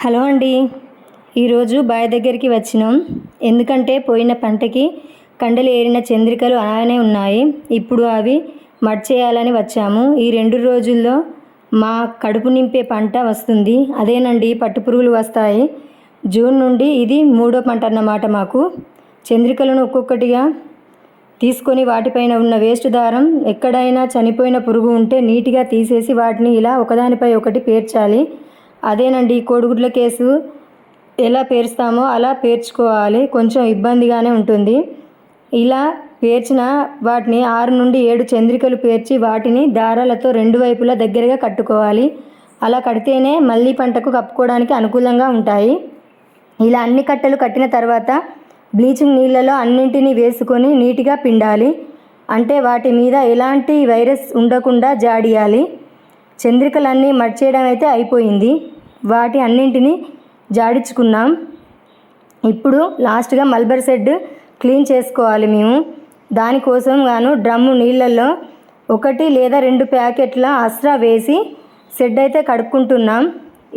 Hello అండి. ఈరోజు బావి దగ్గరికి వచ్చినాం. ఎందుకంటే పోయిన పంటకి కండలు ఏరిన చంద్రికలు అలానే ఉన్నాయి. ఇప్పుడు అవి మడ్ చేయాలని వచ్చాము. ఈ 2 రోజుల్లో మా కడుపు నింపే పంట వస్తుంది. అదేనండి, పట్టుపురుగులు వస్తాయి. జూన్ నుండి ఇది 3వ పంట అన్నమాట. మాకు చంద్రికలను ఒక్కొక్కటిగా తీసుకొని వాటిపైన ఉన్న వేస్ట్ దారం, ఎక్కడైనా చనిపోయిన పురుగు ఉంటే నీట్గా తీసేసి వాటిని ఇలా ఒకదానిపై ఒకటి పేర్చాలి. అదేనండి, కోడిగుడ్ల కేసు ఎలా పేరుస్తామో అలా పేర్చుకోవాలి. కొంచెం ఇబ్బందిగానే ఉంటుంది. ఇలా పేర్చిన వాటిని 6 నుండి 7 చంద్రికలు పేర్చి వాటిని దారాలతో 2 వైపులా దగ్గరగా కట్టుకోవాలి. అలా కడితేనే మళ్ళీ పంటకు కప్పుకోవడానికి అనుకూలంగా ఉంటాయి. ఇలా అన్ని కట్టెలు కట్టిన తర్వాత బ్లీచింగ్ నీళ్ళలో అన్నింటినీ వేసుకొని నీట్గా పిండాలి. అంటే వాటి మీద ఎలాంటి వైరస్ ఉండకుండా జాడియాలి. చంద్రికలన్నీ మడ్ చేయడం అయితే అయిపోయింది. వాటి అన్నింటినీ జాడించుకున్నాం. ఇప్పుడు లాస్ట్గా మల్బరీ షెడ్ క్లీన్ చేసుకోవాలి మేము. దానికోసం గాను డ్రమ్ము నీళ్ళల్లో 1 లేదా 2 ప్యాకెట్ల అస్రా వేసి షెడ్ అయితే కడుక్కుంటున్నాం.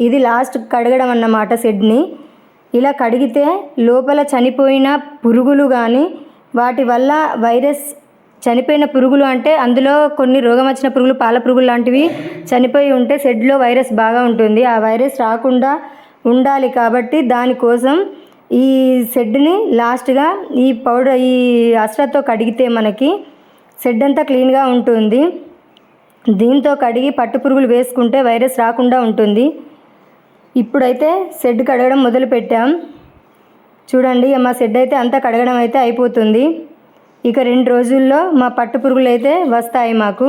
ఇది లాస్ట్ కడగడం అన్నమాట షెడ్ని. ఇలా కడిగితే లోపల చనిపోయిన పురుగులు కానీ వాటి వల్ల వైరస్, చనిపోయిన పురుగులు అంటే అందులో కొన్ని రోగం వచ్చిన పురుగులు, పాల పురుగులు లాంటివి చనిపోయి ఉంటే షెడ్లో వైరస్ బాగా ఉంటుంది. ఆ వైరస్ రాకుండా ఉండాలి కాబట్టి దానికోసం ఈ షెడ్ని లాస్ట్గా ఈ అస్రాతో కడిగితే మనకి షెడ్ అంతా క్లీన్గా ఉంటుంది. దీంతో కడిగి పట్టు పురుగులు వేసుకుంటే వైరస్ రాకుండా ఉంటుంది. ఇప్పుడైతే షెడ్ కడగడం మొదలు పెట్టాం. చూడండి, మా షెడ్ అయితే అంతా కడగడం అయితే అయిపోతుంది. ఇక 2 రోజుల్లో మా పట్టు పురుగులు అయితే వస్తాయి మాకు.